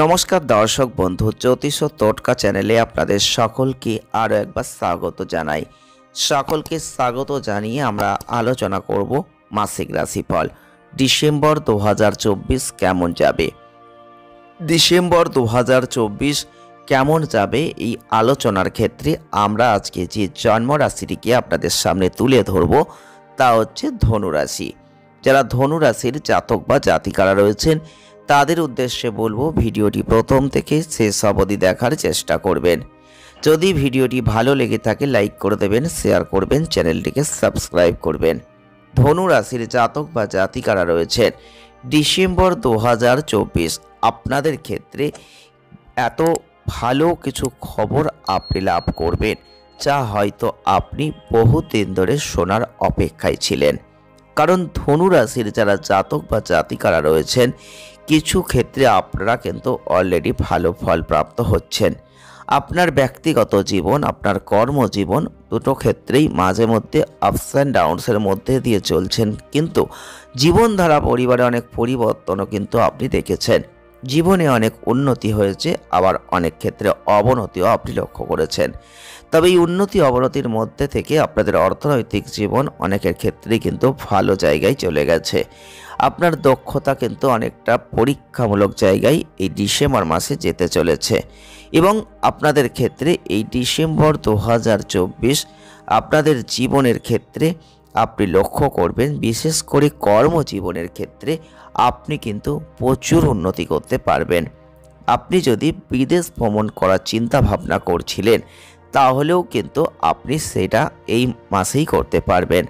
নমস্কার দর্শক বন্ধু, জ্যোতিষ ও টোটকা চ্যানেলে আপনাদের সকলকে আরও একবার স্বাগত জানাই। সকলকে স্বাগত জানিয়ে আমরা আলোচনা করব মাসিক রাশিফল ডিসেম্বর 2024 কেমন যাবে। ডিসেম্বর 2024 কেমন যাবে এই আলোচনার ক্ষেত্রে আমরা আজকে যে জন্ম রাশিটিকে আপনাদের সামনে তুলে ধরব তা হচ্ছে ধনুরাশি। যারা ধনুরাশির জাতক বা জাতিকারা রয়েছেন তাদের উদ্দেশ্যে বলবো ভিডিওটি প্রথম থেকে শেষ অবধি দেখার চেষ্টা করবেন। যদি ভিডিওটি ভালো লেগে থাকে লাইক করে দেবেন, শেয়ার করবেন, চ্যানেলটিকে সাবস্ক্রাইব করবেন। ধনুরাশির জাতক বা জাতিকারা রয়েছেন ডিসেম্বর 2024 আপনাদের ক্ষেত্রে এত ভালো কিছু খবর আপনি লাভ করবেন যা হয়তো আপনি বহুদিন ধরে শোনার অপেক্ষায় ছিলেন। কারণ ধনুরাশির যারা জাতক বা জাতিকারা রয়েছেন কিছু ক্ষেত্রে আপনারা কিন্তু অলরেডি ভালো ফল প্রাপ্ত হচ্ছেন। আপনার ব্যক্তিগত জীবন, আপনার কর্মজীবন দুটো ক্ষেত্রেই মাঝে মধ্যে আপস অ্যান্ড ডাউনসের মধ্যে দিয়ে চলছেন, কিন্তু জীবনধারা পরিবারে অনেক পরিবর্তনও কিন্তু আপনি দেখেছেন। জীবনে অনেক উন্নতি হয়েছে, আবার অনেক ক্ষেত্রে অবনতিও আপনি লক্ষ্য করেছেন। তবে এই উন্নতি অবনতির মধ্যে থেকে আপনাদের অর্থনৈতিক জীবন অনেকের ক্ষেত্রেই কিন্তু ভালো জায়গায় চলে গেছে। আপনার দক্ষতা কিন্তু অনেকটা পরীক্ষামূলক জায়গায় এই ডিসেম্বর মাসে যেতে চলেছে এবং আপনাদের ক্ষেত্রে এই ডিসেম্বর 2024 আপনাদের জীবনের ক্ষেত্রে আপনি লক্ষ্য করবেন, বিশেষ করে কর্মজীবনের ক্ষেত্রে আপনি কিন্তু প্রচুর উন্নতি করতে পারবেন। আপনি যদি বিদেশ ভ্রমণ করার চিন্তা ভাবনা করছিলেন তাহলেও কিন্তু আপনি সেটা এই মাসেই করতে পারবেন।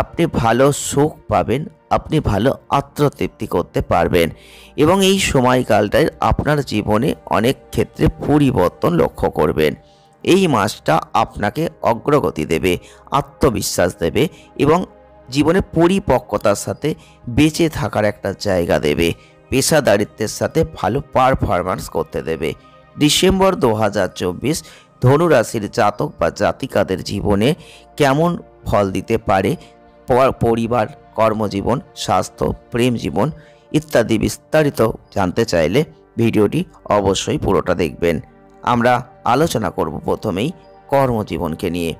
আপনি ভালো সুখ পাবেন, আপনি ভালো আত্মতৃপ্তি করতে পারবেন এবং এই সময়কালটায় আপনার জীবনে অনেক ক্ষেত্রে পরিবর্তন লক্ষ্য করবেন। এই মাসটা আপনাকে অগ্রগতি দেবে, আত্মবিশ্বাস দেবে এবং জীবনে পরিপক্কতার সাথে বেঁচে থাকার একটা জায়গা দেবে, পেশাদারিত্বের সাথে ভালো পারফরম্যান্স করতে দেবে। ডিসেম্বর 2024 ধনুরাশির জাতক বা জাতিকাদের জীবনে কেমন ফল দিতে পারে, পরিবার, কর্মজীবন, স্বাস্থ্য, প্রেম জীবন ইত্যাদি বিস্তারিত জানতে চাইলে ভিডিওটি অবশ্যই পুরোটা দেখবেন। আমরা আলোচনা করব প্রথমেই কর্মজীবনকে নিয়ে।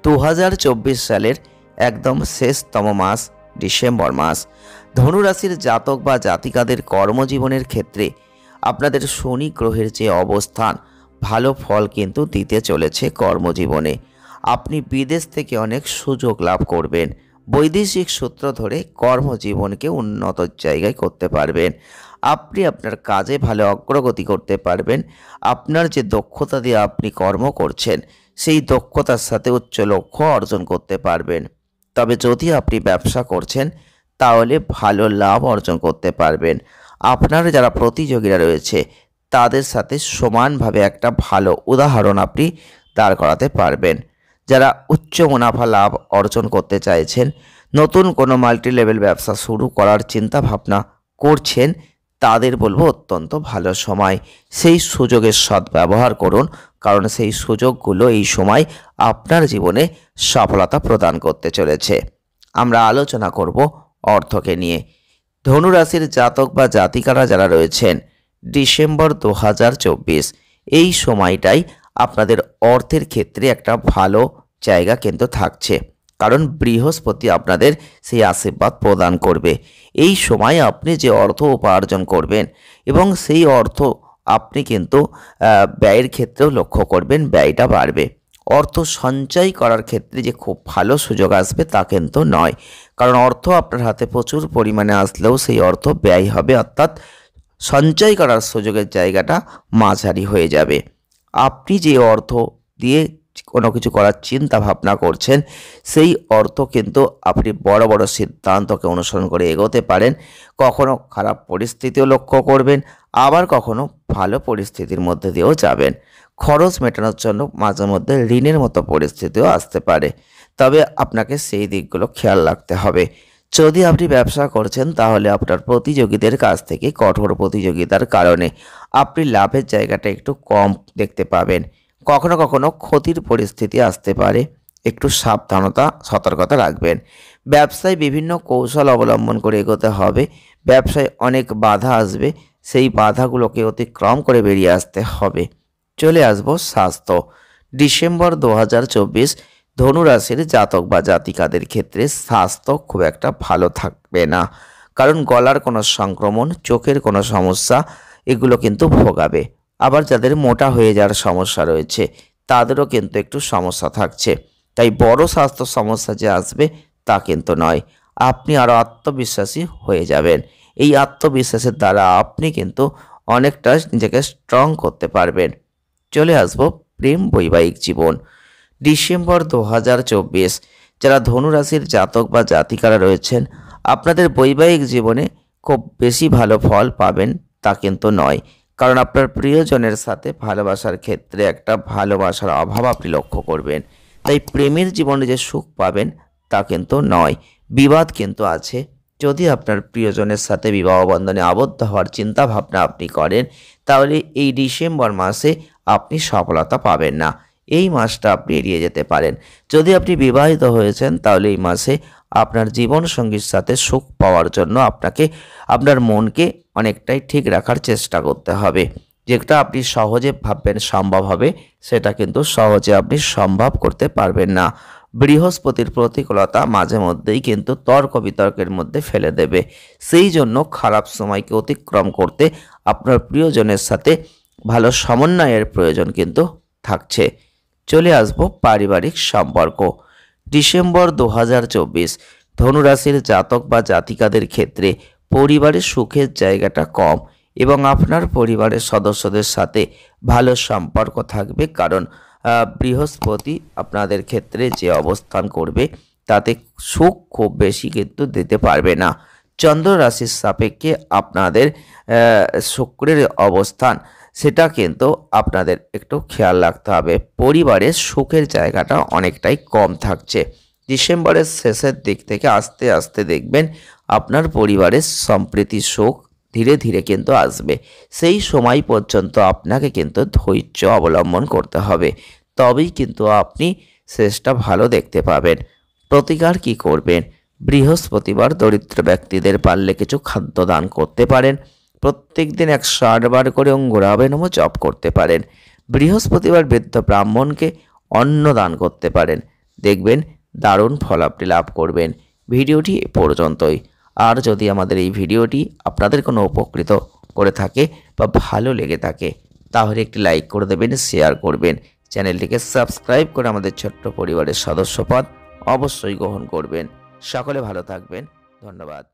2024 সালের একদম শেষতম মাস ডিসেম্বর মাস। ধনুরাশির জাতক বা জাতিকাদের কর্মজীবনের ক্ষেত্রে আপনাদের শনি গ্রহের যে অবস্থান ভালো ফল কিন্তু দিতে চলেছে কর্মজীবনে। আপনি বিদেশ থেকে অনেক সুযোগ লাভ করবেন। বৈদেশিক সূত্র ধরে কর্মজীবনকে উন্নত জায়গায় করতে পারবেন। আপনি আপনার কাজে ভালো অগ্রগতি করতে পারবেন। আপনার যে দক্ষতা দিয়ে আপনি কর্ম করছেন সেই দক্ষতার সাথে উচ্চ লক্ষ্য অর্জন করতে পারবেন। তবে যদি আপনি ব্যবসা করছেন তাহলে ভালো লাভ অর্জন করতে পারবেন। আপনার যারা প্রতিযোগীরা রয়েছে তাদের সাথে সমানভাবে একটা ভালো উদাহরণ আপনি দাঁড় করাতে পারবেন। যারা উচ্চ মুনাফা লাভ অর্জন করতে চাইছেন, নতুন কোনো মাল্টি লেভেল ব্যবসা শুরু করার চিন্তা ভাবনা করছেন, তাদের বলবো অত্যন্ত ভালো সময়। সেই সুযোগের সদ্ব্যবহার করুন, কারণ সেই সুযোগগুলো এই সময় আপনার জীবনে সফলতা প্রদান করতে চলেছে। আমরা আলোচনা করব অর্থকে নিয়ে। ধনুরাশির জাতক বা জাতিকারা যারা রয়েছেন ডিসেম্বর 2024 এই সময়টাই আপনাদের অর্থের ক্ষেত্রে একটা ভালো জায়গা কিন্তু থাকছে, কারণ বৃহস্পতি আপনাদের সেই আশীর্বাদ প্রদান করবে। এই সময় আপনি যে অর্থ উপার্জন করবেন এবং সেই অর্থ আপনি কিন্তু ব্যয়ের ক্ষেত্রেও লক্ষ্য করবেন, ব্যয়টা বাড়বে। অর্থ সঞ্চয় করার ক্ষেত্রে যে খুব ভালো সুযোগ আসবে তা কিন্তু নয়, কারণ অর্থ আপনার হাতে প্রচুর পরিমাণে আসলেও সেই অর্থ ব্যয় হবে, অর্থাৎ সঞ্চয় করার সুযোগের জায়গাটা মাঝারি হয়ে যাবে। আপনি যে অর্থ দিয়ে কোনো কিছু করার চিন্তা ভাবনা করছেন সেই অর্থ কিন্তু আপনি বড় বড় সিদ্ধান্তকে অনুসরণ করে এগোতে পারেন। কখনো খারাপ পরিস্থিতিও লক্ষ্য করবেন, আবার কখনো ভালো পরিস্থিতির মধ্যে দিয়েও যাবেন। খরচ মেটানোর জন্য মাঝে মধ্যে ঋণের মতো পরিস্থিতিও আসতে পারে, তবে আপনাকে সেই দিকগুলো খেয়াল রাখতে হবে। যদি আপনি ব্যবসা করছেন তাহলে আপনার প্রতিযোগীদের কাছ থেকে কঠোর প্রতিযোগিতার কারণে আপনি লাভের জায়গাটা একটু কম দেখতে পাবেন। কখনো কখনো ক্ষতির পরিস্থিতি আসতে পারে, একটু সাবধানতা সতর্কতা রাখবেন। ব্যবসায় বিভিন্ন কৌশল অবলম্বন করে এগোতে হবে। ব্যবসায় অনেক বাধা আসবে, সেই বাধাগুলোকে অতিক্রম করে বেরিয়ে আসতে হবে। চলে আসবো স্বাস্থ্য। ডিসেম্বর 2024 ধনুরাশির জাতক বা জাতিকাদের ক্ষেত্রে স্বাস্থ্য খুব একটা ভালো থাকবে না, কারণ গলার কোনো সংক্রমণ, চোখের কোনো সমস্যা এগুলো কিন্তু ভোগাবে। আবার যাদের মোটা হয়ে যাওয়ার সমস্যা রয়েছে তাদেরও কিন্তু একটু সমস্যা থাকছে। তাই বড় স্বাস্থ্য সমস্যা যে আসবে তা কিন্তু নয়, আপনি আরও আত্মবিশ্বাসী হয়ে যাবেন। এই আত্মবিশ্বাসের দ্বারা আপনি কিন্তু অনেকটা নিজেকে স্ট্রং করতে পারবেন। চলে আসবো প্রেম বৈবাহিক জীবন। ডিসেম্বর 2024 যারা ধনুরাশির জাতক বা জাতিকারা রয়েছেন, আপনাদের বৈবাহিক জীবনে খুব বেশি ভালো ফল পাবেন তা কিন্তু নয়, কারণ আপনার প্রিয়জনের সাথে ভালোবাসার ক্ষেত্রে একটা ভালোবাসার অভাব আপনি লক্ষ্য করবেন। তাই প্রেমের জীবনে যে সুখ পাবেন তা কিন্তু নয়, বিবাদ কিন্তু আছে। যদি আপনার প্রিয়জনের সাথে বিবাহ বন্ধনে আবদ্ধ হওয়ার চিন্তা ভাবনা আপনি করেন, তাহলে এই ডিসেম্বর মাসে আপনি সফলতা পাবেন না। এই মাসটা আপনি এড়িয়ে যেতে পারেন। যদি আপনি বিবাহিত হয়েছেন তাহলে এই মাসে আপনার জীবনসঙ্গীর সাথে সুখ পাওয়ার জন্য আপনাকে আপনার মনকে অনেকটাই ঠিক রাখার চেষ্টা করতে হবে। যেটা আপনি সহজে ভাববেন সম্ভব হবে, সেটা কিন্তু সহজে আপনি সম্ভব করতে পারবেন না। বৃহস্পতির প্রতিকূলতা মাঝে মধ্যেই কিন্তু তর্ক বিতর্কের মধ্যে ফেলে দেবে। সেই জন্য খারাপ সময়কে অতিক্রম করতে আপনার প্রিয়জনের সাথে ভালো সমন্বয়ের প্রয়োজন কিন্তু থাকছে। চলে আসবো পারিবারিক সম্পর্ক। ডিসেম্বর 2024 ধনুরাশির জাতক বা জাতিকাদের ক্ষেত্রে পরিবারের সুখের জায়গাটা কম এবং আপনার পরিবারের সদস্যদের সাথে ভালো সম্পর্ক থাকবে, কারণ বৃহস্পতি আপনাদের ক্ষেত্রে যে অবস্থান করবে তাতে সুখ খুব বেশি কিন্তু দিতে পারবে না। চন্দ্র রাশির সাপেক্ষে আপনাদের শুক্রের অবস্থান, সেটা কিন্তু আপনাদের একটু খেয়াল রাখতে হবে। পরিবারের সুখের জায়গাটা অনেকটাই কম থাকছে। ডিসেম্বরের শেষের দিক থেকে আস্তে আস্তে দেখবেন আপনার পরিবারের সম্প্রীতি সুখ ধীরে ধীরে কিন্তু আসবে। সেই সময় পর্যন্ত আপনাকে কিন্তু ধৈর্য অবলম্বন করতে হবে, তবেই কিন্তু আপনি শেষটা ভালো দেখতে পাবেন। প্রতিকার কি করবেন? বৃহস্পতিবার দরিদ্র ব্যক্তিদের পারলে কিছু খাদ্য দান করতে পারেন। প্রত্যেক দিন 108 বার করে অঙ্গুরাবে নমঃ জপ করতে পারেন। বৃহস্পতিবার বৃদ্ধ ব্রাহ্মণকে অন্ন দান করতে পারেন। দেখবেন দারুণ ফল আপনি লাভ করবেন। ভিডিওটি এ পর্যন্তই। আর যদি আমাদের এই ভিডিওটি আপনাদের কোনো উপকৃত করে থাকে বা ভালো লেগে থাকে, তাহলে একটি লাইক করে দেবেন, শেয়ার করবেন, চ্যানেলটিকে সাবস্ক্রাইব করে আমাদের ছোট্ট পরিবারের সদস্যপদ অবশ্যই গ্রহণ করবেন। সকলে ভালো থাকবেন। ধন্যবাদ।